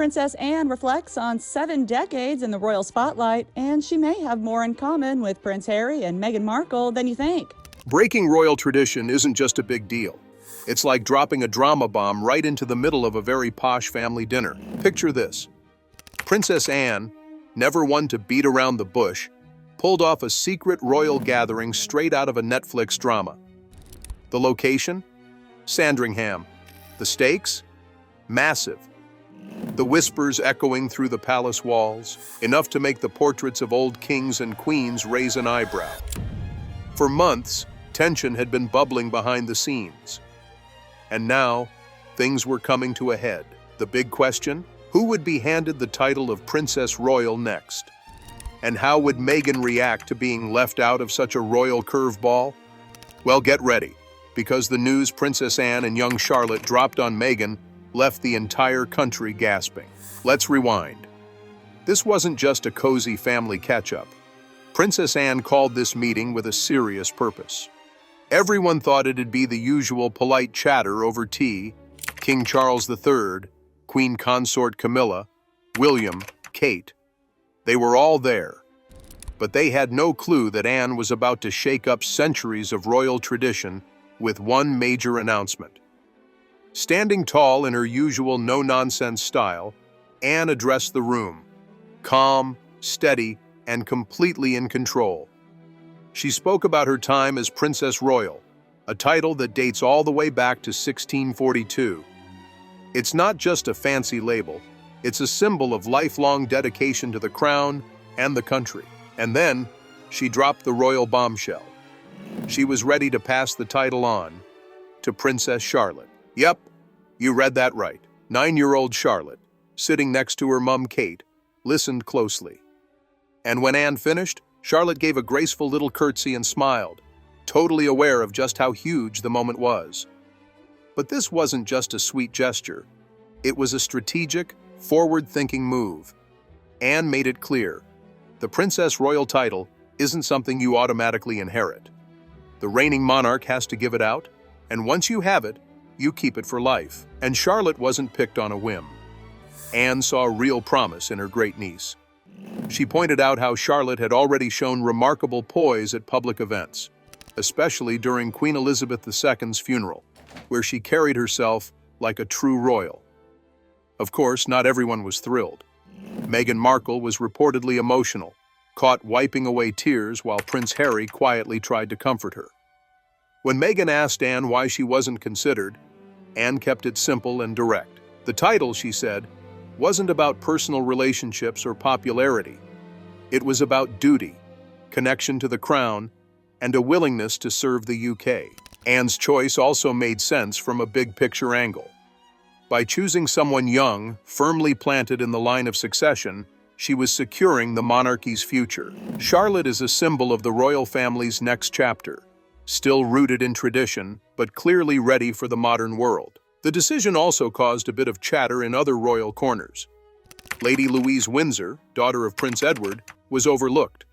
Princess Anne reflects on 7 decades in the royal spotlight, and she may have more in common with Prince Harry and Meghan Markle than you think. Breaking royal tradition isn't just a big deal. It's like dropping a drama bomb right into the middle of a very posh family dinner. Picture this. Princess Anne, never one to beat around the bush, pulled off a secret royal gathering straight out of a Netflix drama. The location? Sandringham. The stakes? Massive. The whispers echoing through the palace walls, enough to make the portraits of old kings and queens raise an eyebrow. For months, tension had been bubbling behind the scenes. And now, things were coming to a head. The big question? Who would be handed the title of Princess Royal next? And how would Meghan react to being left out of such a royal curveball? Well, get ready, because the news Princess Anne and young Charlotte dropped on Meghan left the entire country gasping. Let's rewind. This wasn't just a cozy family catch-up. Princess Anne called this meeting with a serious purpose. Everyone thought it'd be the usual polite chatter over tea. King Charles III, Queen Consort Camilla, William, Kate. They were all there. But they had no clue that Anne was about to shake up centuries of royal tradition with one major announcement. Standing tall in her usual no-nonsense style, Anne addressed the room, calm, steady, and completely in control. She spoke about her time as Princess Royal, a title that dates all the way back to 1642. It's not just a fancy label, it's a symbol of lifelong dedication to the crown and the country. And then, she dropped the royal bombshell. She was ready to pass the title on to Princess Charlotte. Yep, you read that right. 9-year-old Charlotte, sitting next to her mum Kate, listened closely. And when Anne finished, Charlotte gave a graceful little curtsy and smiled, totally aware of just how huge the moment was. But this wasn't just a sweet gesture. It was a strategic, forward-thinking move. Anne made it clear. The Princess Royal title isn't something you automatically inherit. The reigning monarch has to give it out, and once you have it, you keep it for life. And Charlotte wasn't picked on a whim. Anne saw real promise in her great niece. She pointed out how Charlotte had already shown remarkable poise at public events, especially during Queen Elizabeth II's funeral, where she carried herself like a true royal. Of course, not everyone was thrilled. Meghan Markle was reportedly emotional, caught wiping away tears while Prince Harry quietly tried to comfort her. When Meghan asked Anne why she wasn't considered, Anne kept it simple and direct. The title, she said, wasn't about personal relationships or popularity. It was about duty, connection to the crown, and a willingness to serve the UK. Anne's choice also made sense from a big-picture angle. By choosing someone young, firmly planted in the line of succession, she was securing the monarchy's future. Charlotte is a symbol of the royal family's next chapter, still rooted in tradition, but clearly ready for the modern world. The decision also caused a bit of chatter in other royal corners. Lady Louise Windsor, daughter of Prince Edward, was overlooked.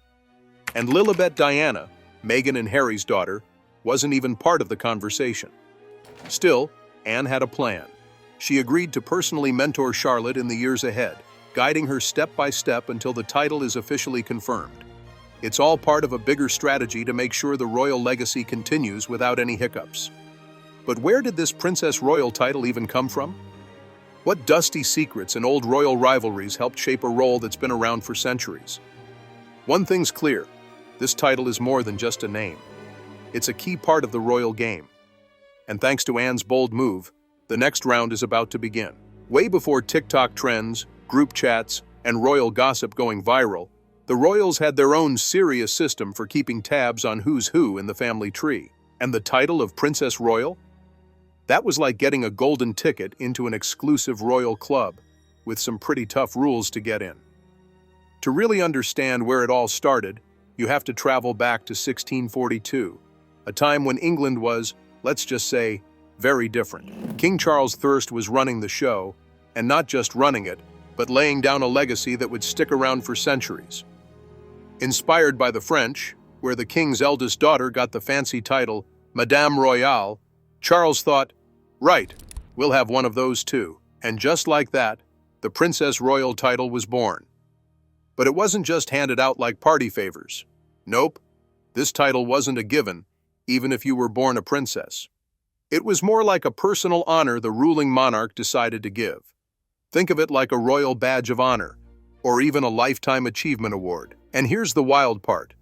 And Lilibet Diana, Meghan and Harry's daughter, wasn't even part of the conversation. Still, Anne had a plan. She agreed to personally mentor Charlotte in the years ahead, guiding her step by step until the title is officially confirmed. It's all part of a bigger strategy to make sure the royal legacy continues without any hiccups. But where did this Princess Royal title even come from? What dusty secrets and old royal rivalries helped shape a role that's been around for centuries? One thing's clear, this title is more than just a name. It's a key part of the royal game. And thanks to Anne's bold move, the next round is about to begin. Way before TikTok trends, group chats, and royal gossip going viral, the royals had their own serious system for keeping tabs on who's who in the family tree. And the title of Princess Royal? That was like getting a golden ticket into an exclusive royal club, with some pretty tough rules to get in. To really understand where it all started, you have to travel back to 1642, a time when England was, let's just say, very different. King Charles I was running the show, and not just running it, but laying down a legacy that would stick around for centuries. Inspired by the French, where the king's eldest daughter got the fancy title Madame Royale, Charles thought, right, we'll have one of those too. And just like that, the Princess Royal title was born. But it wasn't just handed out like party favors. Nope, this title wasn't a given, even if you were born a princess. It was more like a personal honor the ruling monarch decided to give. Think of it like a royal badge of honor, or even a lifetime achievement award. And here's the wild part.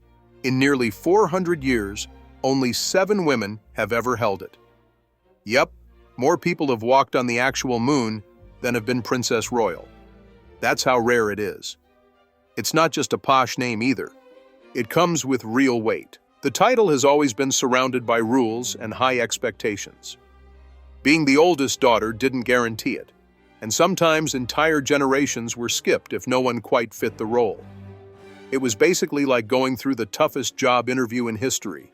In nearly 400 years, only 7 women have ever held it. Yep, more people have walked on the actual moon than have been Princess Royal. That's how rare it is. It's not just a posh name either. It comes with real weight. The title has always been surrounded by rules and high expectations. Being the oldest daughter didn't guarantee it, and sometimes entire generations were skipped if no one quite fit the role. It was basically like going through the toughest job interview in history,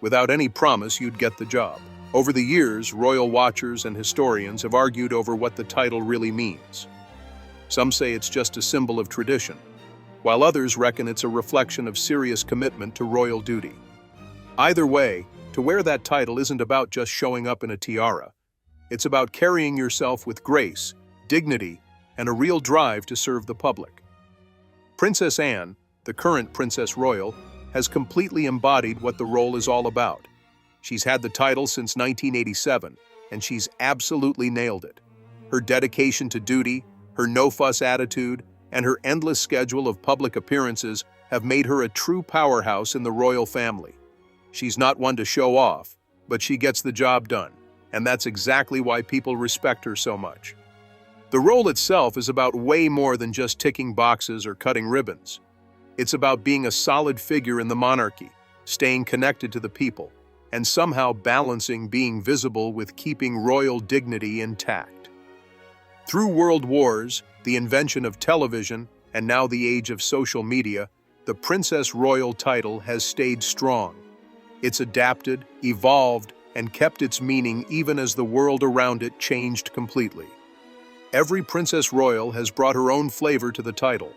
without any promise you'd get the job. Over the years, royal watchers and historians have argued over what the title really means. Some say it's just a symbol of tradition, while others reckon it's a reflection of serious commitment to royal duty. Either way, to wear that title isn't about just showing up in a tiara. It's about carrying yourself with grace, dignity, and a real drive to serve the public. Princess Anne, the current Princess Royal, has completely embodied what the role is all about. She's had the title since 1987, and she's absolutely nailed it. Her dedication to duty, her no-fuss attitude, and her endless schedule of public appearances have made her a true powerhouse in the royal family. She's not one to show off, but she gets the job done, and that's exactly why people respect her so much. The role itself is about way more than just ticking boxes or cutting ribbons. It's about being a solid figure in the monarchy, staying connected to the people, and somehow balancing being visible with keeping royal dignity intact. Through world wars, the invention of television, and now the age of social media, the Princess Royal title has stayed strong. It's adapted, evolved, and kept its meaning even as the world around it changed completely. Every Princess Royal has brought her own flavor to the title.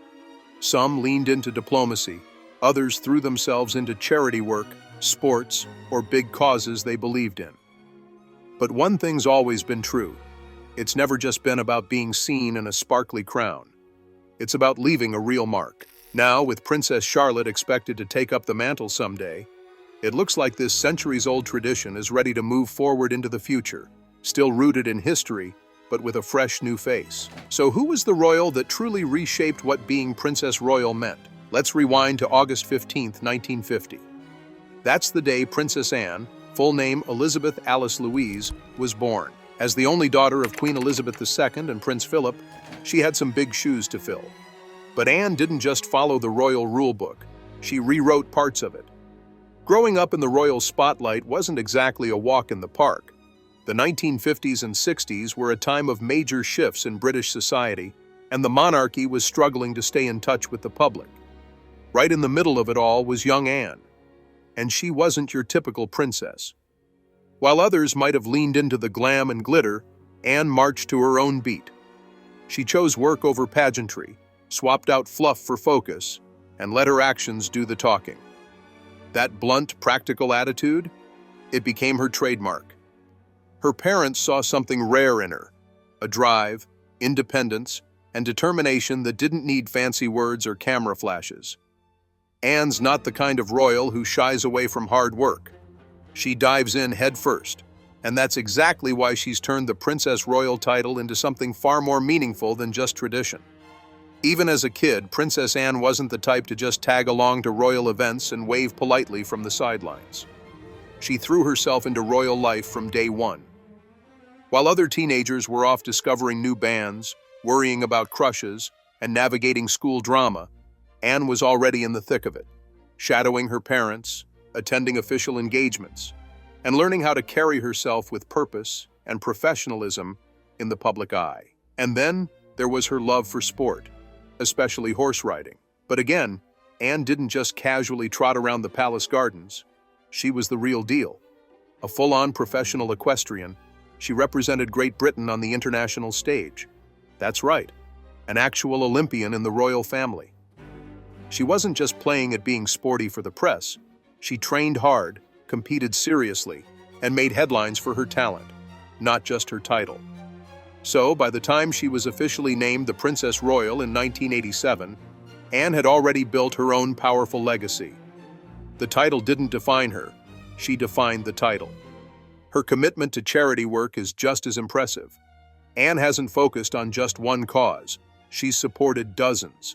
Some leaned into diplomacy, others threw themselves into charity work, sports, or big causes they believed in. But one thing's always been true. It's never just been about being seen in a sparkly crown. It's about leaving a real mark. Now, with Princess Charlotte expected to take up the mantle someday, it looks like this centuries-old tradition is ready to move forward into the future, still rooted in history, but with a fresh new face. So who was the royal that truly reshaped what being Princess Royal meant? Let's rewind to August 15, 1950. That's the day Princess Anne, full name Elizabeth Alice Louise, was born. As the only daughter of Queen Elizabeth II and Prince Philip, she had some big shoes to fill. But Anne didn't just follow the royal rule book, she rewrote parts of it. Growing up in the royal spotlight wasn't exactly a walk in the park. The 1950s and 60s were a time of major shifts in British society, and the monarchy was struggling to stay in touch with the public. Right in the middle of it all was young Anne, and she wasn't your typical princess. While others might have leaned into the glam and glitter, Anne marched to her own beat. She chose work over pageantry, swapped out fluff for focus, and let her actions do the talking. That blunt, practical attitude, it became her trademark. Her parents saw something rare in her, a drive, independence, and determination that didn't need fancy words or camera flashes. Anne's not the kind of royal who shies away from hard work. She dives in head first, and that's exactly why she's turned the Princess Royal title into something far more meaningful than just tradition. Even as a kid, Princess Anne wasn't the type to just tag along to royal events and wave politely from the sidelines. She threw herself into royal life from day one. While other teenagers were off discovering new bands, worrying about crushes, and navigating school drama, Anne was already in the thick of it, shadowing her parents, attending official engagements, and learning how to carry herself with purpose and professionalism in the public eye. And then there was her love for sport, especially horse riding. But again, Anne didn't just casually trot around the palace gardens. She was the real deal. A full-on professional equestrian, she represented Great Britain on the international stage. That's right, an actual Olympian in the royal family. She wasn't just playing at being sporty for the press. She trained hard, competed seriously, and made headlines for her talent, not just her title. So, by the time she was officially named the Princess Royal in 1987, Anne had already built her own powerful legacy. The title didn't define her, she defined the title. Her commitment to charity work is just as impressive. Anne hasn't focused on just one cause, she's supported dozens.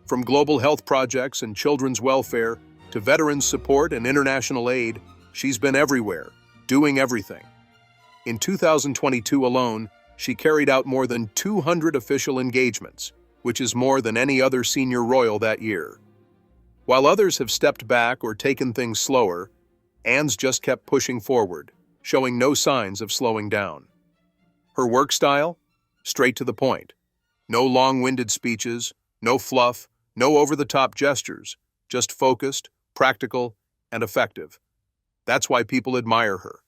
From global health projects and children's welfare to veterans support and international aid, she's been everywhere, doing everything. In 2022 alone, she carried out more than 200 official engagements, which is more than any other senior royal that year. While others have stepped back or taken things slower, Anne's just kept pushing forward, showing no signs of slowing down. Her work style? Straight to the point. No long-winded speeches, no fluff, no over-the-top gestures, just focused, practical, and effective. That's why people admire her.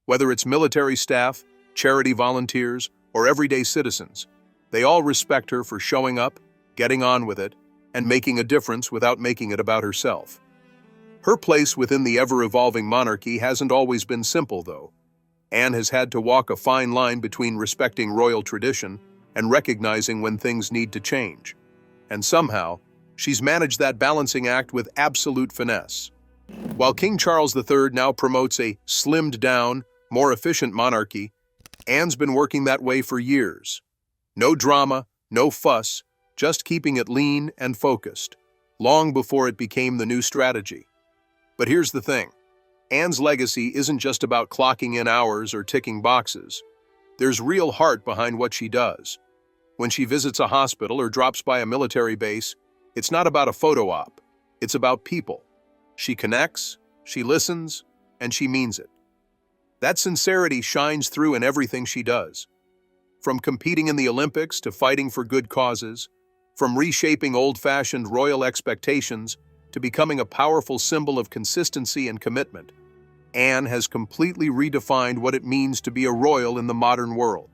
Whether it's military staff, charity volunteers, or everyday citizens, they all respect her for showing up, getting on with it, and making a difference without making it about herself. Her place within the ever-evolving monarchy hasn't always been simple, though. Anne has had to walk a fine line between respecting royal tradition and recognizing when things need to change. And somehow, she's managed that balancing act with absolute finesse. While King Charles III now promotes a slimmed-down, more efficient monarchy, Anne's been working that way for years. No drama, no fuss, just keeping it lean and focused, long before it became the new strategy. But here's the thing. Anne's legacy isn't just about clocking in hours or ticking boxes. There's real heart behind what she does. When she visits a hospital or drops by a military base, it's not about a photo op. It's about people. She connects, she listens, and she means it. That sincerity shines through in everything she does. From competing in the Olympics to fighting for good causes, from reshaping old-fashioned royal expectations to becoming a powerful symbol of consistency and commitment, Anne has completely redefined what it means to be a royal in the modern world.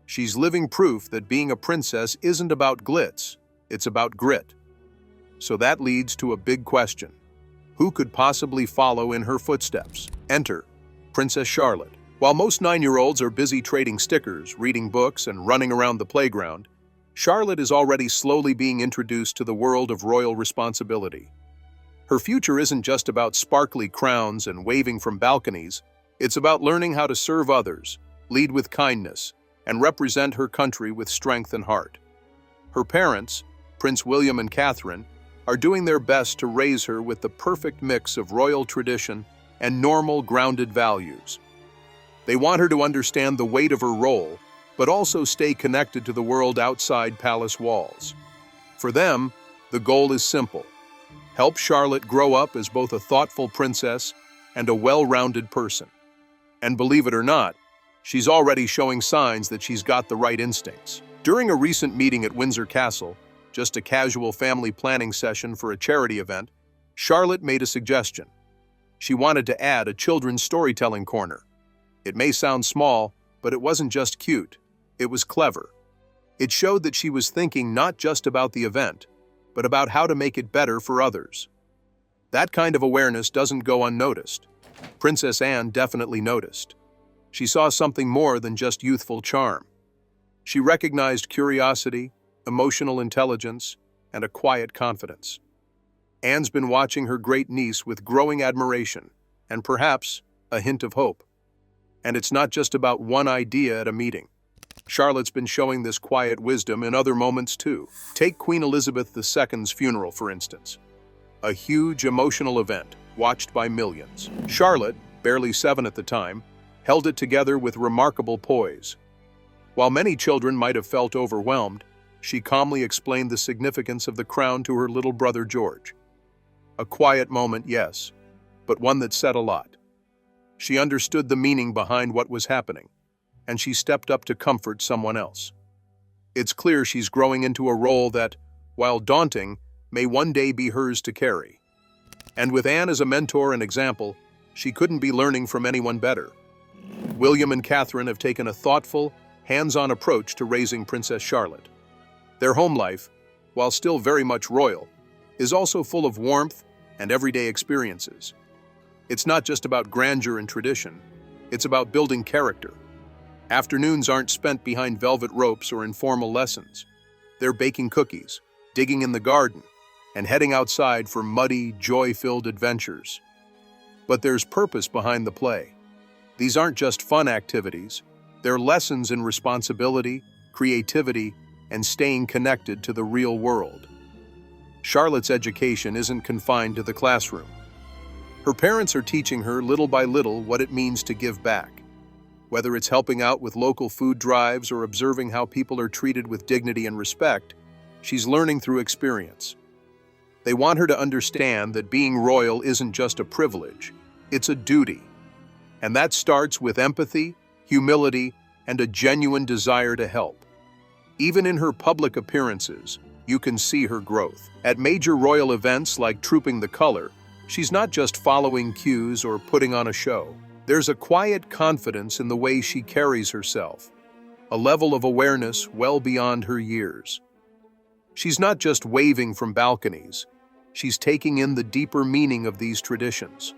She's living proof that being a princess isn't about glitz, it's about grit. So that leads to a big question. Who could possibly follow in her footsteps? Enter Princess Charlotte. While most 9-year-olds are busy trading stickers, reading books, and running around the playground, Charlotte is already slowly being introduced to the world of royal responsibility. Her future isn't just about sparkly crowns and waving from balconies, it's about learning how to serve others, lead with kindness, and represent her country with strength and heart. Her parents, Prince William and Catherine, are doing their best to raise her with the perfect mix of royal tradition and normal, grounded values. They want her to understand the weight of her role, but also stay connected to the world outside palace walls. For them, the goal is simple. Help Charlotte grow up as both a thoughtful princess and a well-rounded person. And believe it or not, she's already showing signs that she's got the right instincts. During a recent meeting at Windsor Castle, just a casual family planning session for a charity event, Charlotte made a suggestion. She wanted to add a children's storytelling corner. It may sound small, but it wasn't just cute. It was clever. It showed that she was thinking not just about the event, but about how to make it better for others. That kind of awareness doesn't go unnoticed. Princess Anne definitely noticed. She saw something more than just youthful charm. She recognized curiosity, emotional intelligence, and a quiet confidence. Anne's been watching her great niece with growing admiration and perhaps a hint of hope. And it's not just about one idea at a meeting. Charlotte's been showing this quiet wisdom in other moments too. Take Queen Elizabeth II's funeral, for instance. A huge emotional event, watched by millions. Charlotte, barely 7 at the time, held it together with remarkable poise. While many children might have felt overwhelmed, she calmly explained the significance of the crown to her little brother George. A quiet moment, yes, but one that said a lot. She understood the meaning behind what was happening, and she stepped up to comfort someone else. It's clear she's growing into a role that, while daunting, may one day be hers to carry. And with Anne as a mentor and example, she couldn't be learning from anyone better. William and Catherine have taken a thoughtful, hands-on approach to raising Princess Charlotte. Their home life, while still very much royal, is also full of warmth and everyday experiences. It's not just about grandeur and tradition, it's about building character. Afternoons aren't spent behind velvet ropes or informal lessons. They're baking cookies, digging in the garden, and heading outside for muddy, joy-filled adventures. But there's purpose behind the play. These aren't just fun activities. They're lessons in responsibility, creativity, and staying connected to the real world. Charlotte's education isn't confined to the classroom. Her parents are teaching her little by little what it means to give back. Whether it's helping out with local food drives or observing how people are treated with dignity and respect, she's learning through experience. They want her to understand that being royal isn't just a privilege, it's a duty. And that starts with empathy, humility, and a genuine desire to help. Even in her public appearances, you can see her growth. At major royal events like Trooping the Color, she's not just following cues or putting on a show. There's a quiet confidence in the way she carries herself, a level of awareness well beyond her years. She's not just waving from balconies, she's taking in the deeper meaning of these traditions,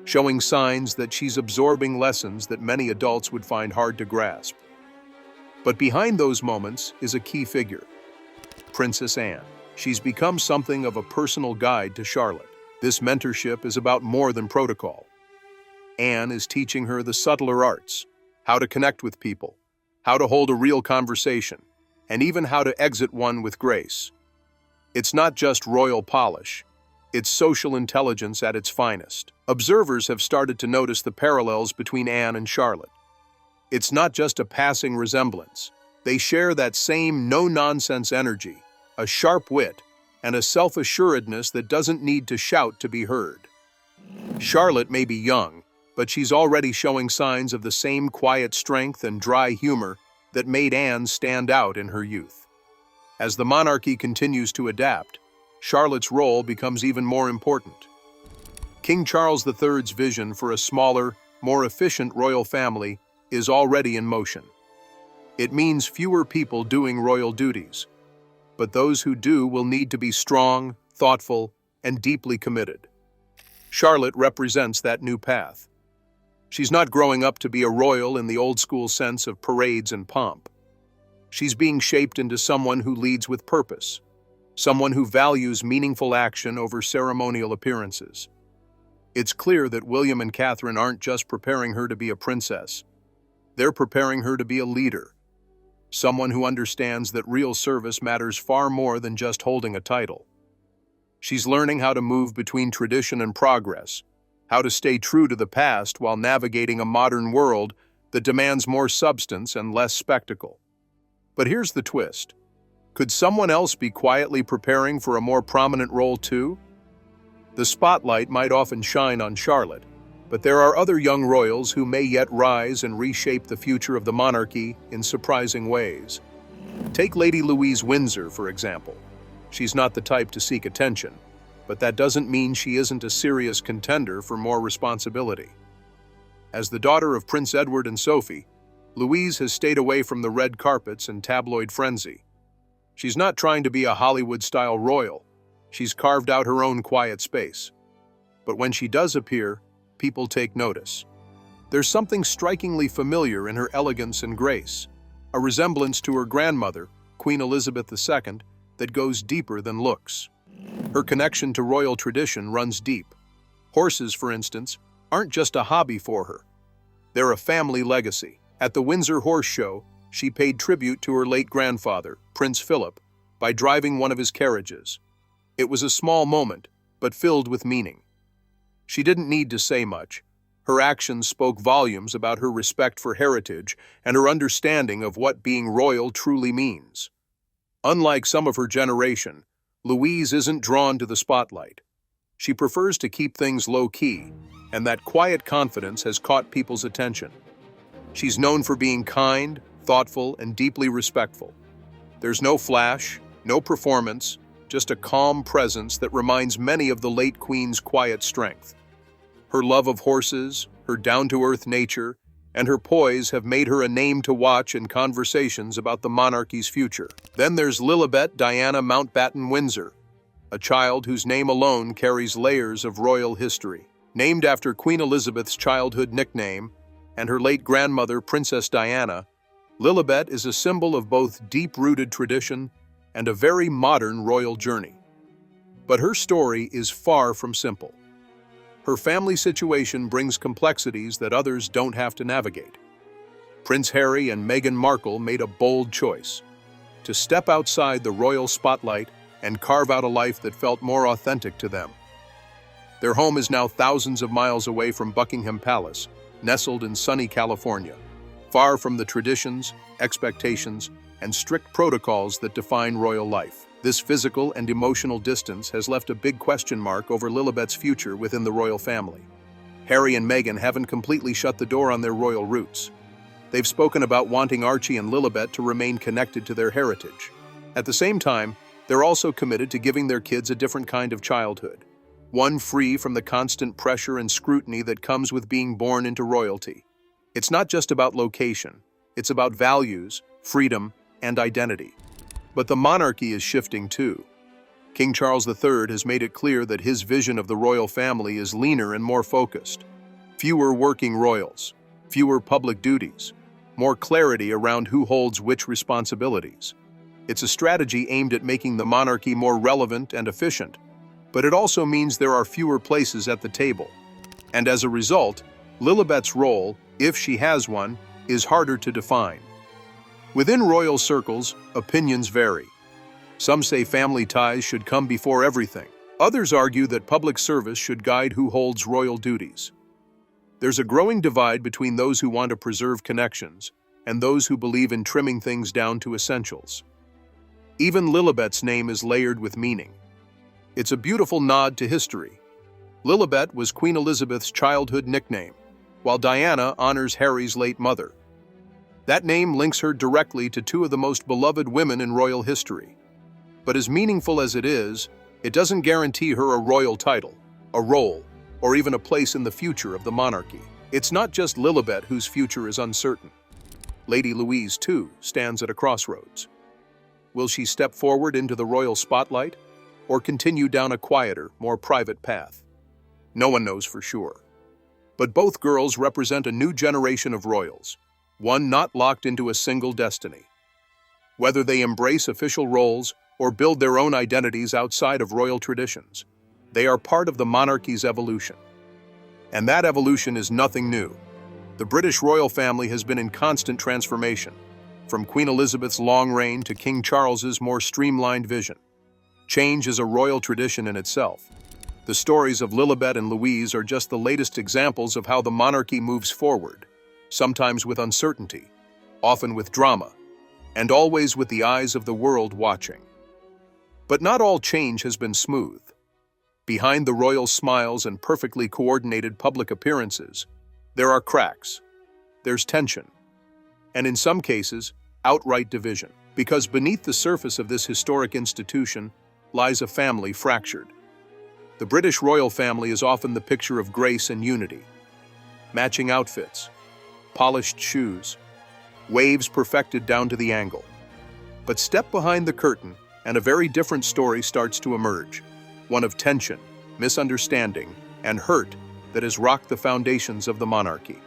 showing signs that she's absorbing lessons that many adults would find hard to grasp. But behind those moments is a key figure, Princess Anne. She's become something of a personal guide to Charlotte. This mentorship is about more than protocol. Anne is teaching her the subtler arts, how to connect with people, how to hold a real conversation, and even how to exit one with grace. It's not just royal polish, it's social intelligence at its finest. Observers have started to notice the parallels between Anne and Charlotte. It's not just a passing resemblance. They share that same no-nonsense energy, a sharp wit, and a self-assuredness that doesn't need to shout to be heard. Charlotte may be young, but she's already showing signs of the same quiet strength and dry humor that made Anne stand out in her youth. As the monarchy continues to adapt, Charlotte's role becomes even more important. King Charles III's vision for a smaller, more efficient royal family is already in motion. It means fewer people doing royal duties, but those who do will need to be strong, thoughtful, and deeply committed. Charlotte represents that new path. She's not growing up to be a royal in the old-school sense of parades and pomp. She's being shaped into someone who leads with purpose, someone who values meaningful action over ceremonial appearances. It's clear that William and Catherine aren't just preparing her to be a princess. They're preparing her to be a leader, someone who understands that real service matters far more than just holding a title. She's learning how to move between tradition and progress, how to stay true to the past while navigating a modern world that demands more substance and less spectacle. But here's the twist. Could someone else be quietly preparing for a more prominent role too? The spotlight might often shine on Charlotte, but there are other young royals who may yet rise and reshape the future of the monarchy in surprising ways. Take Lady Louise Windsor, for example. She's not the type to seek attention, but that doesn't mean she isn't a serious contender for more responsibility. As the daughter of Prince Edward and Sophie, Louise has stayed away from the red carpets and tabloid frenzy. She's not trying to be a Hollywood-style royal. She's carved out her own quiet space. But when she does appear, people take notice. There's something strikingly familiar in her elegance and grace, a resemblance to her grandmother, Queen Elizabeth II, that goes deeper than looks. Her connection to royal tradition runs deep. Horses, for instance, aren't just a hobby for her. They're a family legacy. At the Windsor Horse Show, she paid tribute to her late grandfather, Prince Philip, by driving one of his carriages. It was a small moment, but filled with meaning. She didn't need to say much. Her actions spoke volumes about her respect for heritage and her understanding of what being royal truly means. Unlike some of her generation, Louise isn't drawn to the spotlight. She prefers to keep things low-key, and that quiet confidence has caught people's attention. She's known for being kind, thoughtful, and deeply respectful. There's no flash, no performance, just a calm presence that reminds many of the late Queen's quiet strength. Her love of horses, her down-to-earth nature, and her poise have made her a name to watch in conversations about the monarchy's future. Then there's Lilibet Diana Mountbatten Windsor, a child whose name alone carries layers of royal history. Named after Queen Elizabeth's childhood nickname and her late grandmother, Princess Diana, Lilibet is a symbol of both deep-rooted tradition and a very modern royal journey. But her story is far from simple. Her family situation brings complexities that others don't have to navigate. Prince Harry and Meghan Markle made a bold choice to step outside the royal spotlight and carve out a life that felt more authentic to them. Their home is now thousands of miles away from Buckingham Palace, nestled in sunny California, far from the traditions, expectations, and strict protocols that define royal life. This physical and emotional distance has left a big question mark over Lilibet's future within the royal family. Harry and Meghan haven't completely shut the door on their royal roots. They've spoken about wanting Archie and Lilibet to remain connected to their heritage. At the same time, they're also committed to giving their kids a different kind of childhood, one free from the constant pressure and scrutiny that comes with being born into royalty. It's not just about location, it's about values, freedom, and identity. But the monarchy is shifting too. King Charles III has made it clear that his vision of the royal family is leaner and more focused. Fewer working royals, fewer public duties, more clarity around who holds which responsibilities. It's a strategy aimed at making the monarchy more relevant and efficient, but it also means there are fewer places at the table. And as a result, Lilibet's role, if she has one, is harder to define. Within royal circles, opinions vary. Some say family ties should come before everything. Others argue that public service should guide who holds royal duties. There's a growing divide between those who want to preserve connections and those who believe in trimming things down to essentials. Even Lilibet's name is layered with meaning. It's a beautiful nod to history. Lilibet was Queen Elizabeth's childhood nickname, while Diana honors Harry's late mother. That name links her directly to two of the most beloved women in royal history. But as meaningful as it is, it doesn't guarantee her a royal title, a role, or even a place in the future of the monarchy. It's not just Lilibet whose future is uncertain. Lady Louise, too, stands at a crossroads. Will she step forward into the royal spotlight, or continue down a quieter, more private path? No one knows for sure. But both girls represent a new generation of royals, one not locked into a single destiny. Whether they embrace official roles or build their own identities outside of royal traditions, they are part of the monarchy's evolution. And that evolution is nothing new. The British royal family has been in constant transformation, from Queen Elizabeth's long reign to King Charles's more streamlined vision. Change is a royal tradition in itself. The stories of Lilibet and Louise are just the latest examples of how the monarchy moves forward, sometimes with uncertainty, often with drama, and always with the eyes of the world watching. But not all change has been smooth. Behind the royal smiles and perfectly coordinated public appearances, there are cracks, there's tension, and in some cases, outright division, because beneath the surface of this historic institution lies a family fractured. The British royal family is often the picture of grace and unity. Matching outfits, polished shoes, waves perfected down to the ankle. But step behind the curtain, and a very different story starts to emerge, one of tension, misunderstanding, and hurt that has rocked the foundations of the monarchy.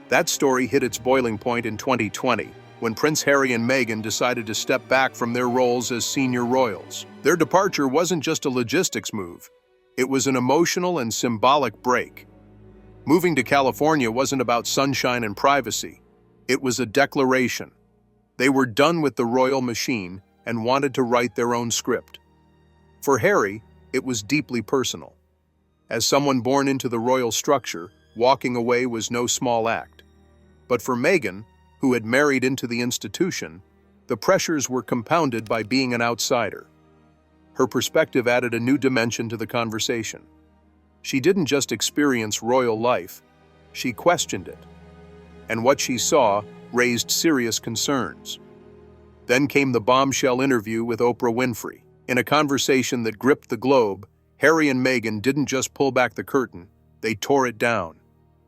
That story hit its boiling point in 2020, when Prince Harry and Meghan decided to step back from their roles as senior royals. Their departure wasn't just a logistics move, it was an emotional and symbolic break. Moving to California wasn't about sunshine and privacy. It was a declaration. They were done with the royal machine and wanted to write their own script. For Harry, it was deeply personal. As someone born into the royal structure, walking away was no small act. But for Meghan, who had married into the institution, the pressures were compounded by being an outsider. Her perspective added a new dimension to the conversation. She didn't just experience royal life, she questioned it. And what she saw raised serious concerns. Then came the Bombshell interview with Oprah Winfrey. In a conversation that gripped the globe, Harry and Meghan didn't just pull back the curtain, they tore it down.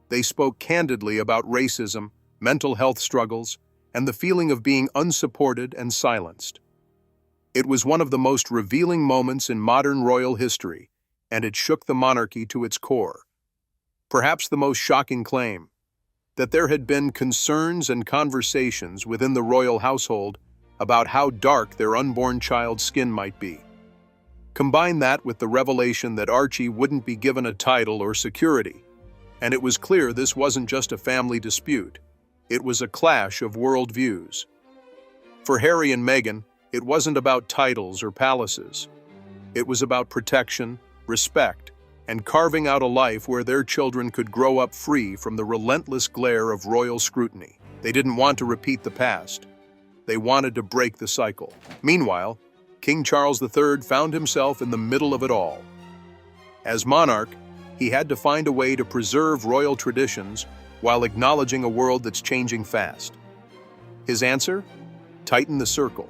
They spoke candidly about racism, mental health struggles, and the feeling of being unsupported and silenced. It was one of the most revealing moments in modern royal history, and it shook the monarchy to its core. Perhaps the most shocking claim: that there had been concerns and conversations within the royal household about how dark their unborn child's skin might be. Combine that with the revelation that Archie wouldn't be given a title or security, and it was clear this wasn't just a family dispute, it was a clash of worldviews. For Harry and Meghan, it wasn't about titles or palaces. It was about protection, respect, and carving out a life where their children could grow up free from the relentless glare of royal scrutiny. They didn't want to repeat the past. They wanted to break the cycle. Meanwhile, King Charles III found himself in the middle of it all. As monarch, he had to find a way to preserve royal traditions while acknowledging a world that's changing fast. His answer? Tighten the circle.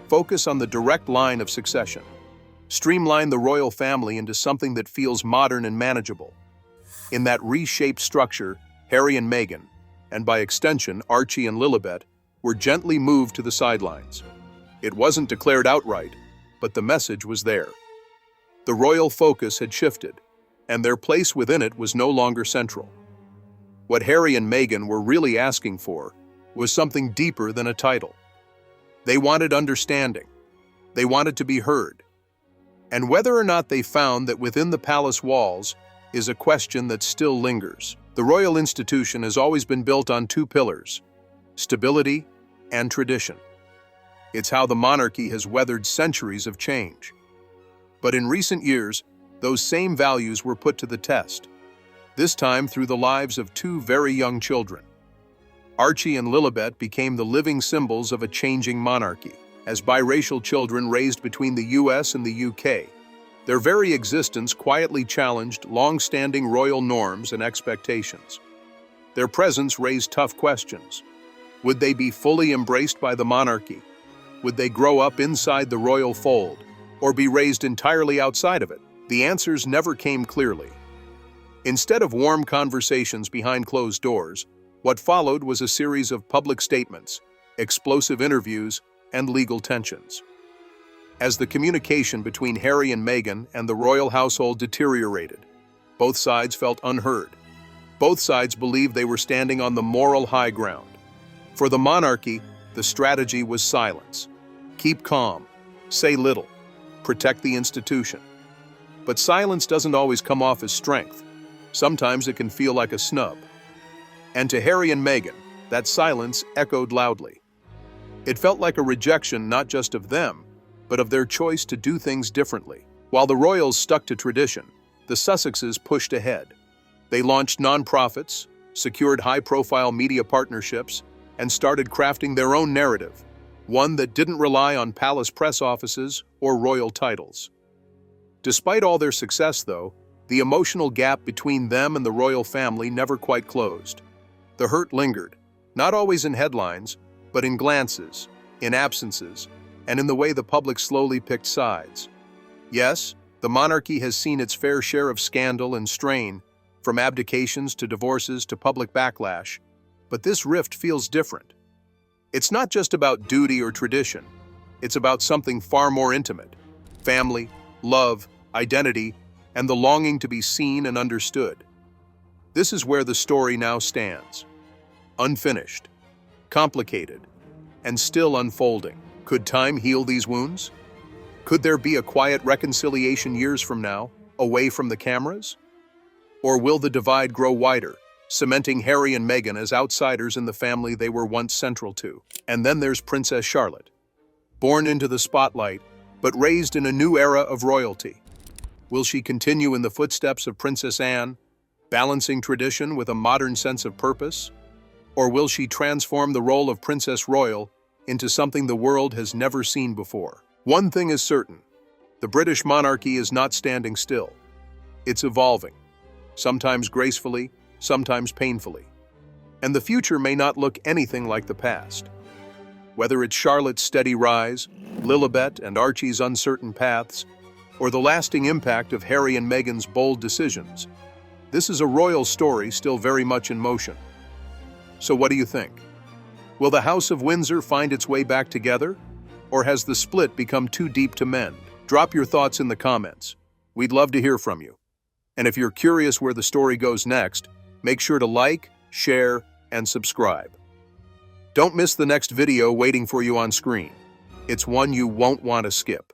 Focus on the direct line of succession. Streamline the royal family into something that feels modern and manageable. In that reshaped structure, Harry and Meghan, and by extension Archie and Lilibet, were gently moved to the sidelines. It wasn't declared outright, but the message was there. The royal focus had shifted, and their place within it was no longer central. What Harry and Meghan were really asking for was something deeper than a title. They wanted understanding. They wanted to be heard. And whether or not they found that within the palace walls is a question that still lingers. The royal institution has always been built on two pillars: stability and tradition. It's how the monarchy has weathered centuries of change. But in recent years, those same values were put to the test, this time through the lives of two very young children. Archie and Lilibet became the living symbols of a changing monarchy. As biracial children raised between the US and the UK, their very existence quietly challenged long-standing royal norms and expectations. Their presence raised tough questions. Would they be fully embraced by the monarchy? Would they grow up inside the royal fold, or be raised entirely outside of it? The answers never came clearly. Instead of warm conversations behind closed doors, what followed was a series of public statements, explosive interviews, and legal tensions. As the communication between Harry and Meghan and the royal household deteriorated, both sides felt unheard. Both sides believed they were standing on the moral high ground. For the monarchy, the strategy was silence. Keep calm, say little, protect the institution. But silence doesn't always come off as strength. Sometimes it can feel like a snub. And to Harry and Meghan, that silence echoed loudly. It felt like a rejection not just of them, but of their choice to do things differently. While the royals stuck to tradition, the Sussexes pushed ahead. They launched nonprofits, secured high-profile media partnerships, and started crafting their own narrative, one that didn't rely on palace press offices or royal titles. Despite all their success, though, the emotional gap between them and the royal family never quite closed. The hurt lingered, not always in headlines, but in glances, in absences, and in the way the public slowly picked sides. Yes, the monarchy has seen its fair share of scandal and strain, from abdications to divorces to public backlash, but this rift feels different. It's not just about duty or tradition, it's about something far more intimate: family, love, identity, and the longing to be seen and understood. This is where the story now stands. Unfinished, complicated, and still unfolding. Could time heal these wounds? Could there be a quiet reconciliation years from now, away from the cameras? Or will the divide grow wider, cementing Harry and Meghan as outsiders in the family they were once central to? And then there's Princess Charlotte, born into the spotlight, but raised in a new era of royalty. Will she continue in the footsteps of Princess Anne, balancing tradition with a modern sense of purpose? Or will she transform the role of Princess Royal into something the world has never seen before? One thing is certain: the British monarchy is not standing still. It's evolving, sometimes gracefully, sometimes painfully. And the future may not look anything like the past. Whether it's Charlotte's steady rise, Lilibet and Archie's uncertain paths, or the lasting impact of Harry and Meghan's bold decisions, this is a royal story still very much in motion. So what do you think? Will the House of Windsor find its way back together? Or has the split become too deep to mend? Drop your thoughts in the comments. We'd love to hear from you. And if you're curious where the story goes next, make sure to like, share, and subscribe. Don't miss the next video waiting for you on screen. It's one you won't want to skip.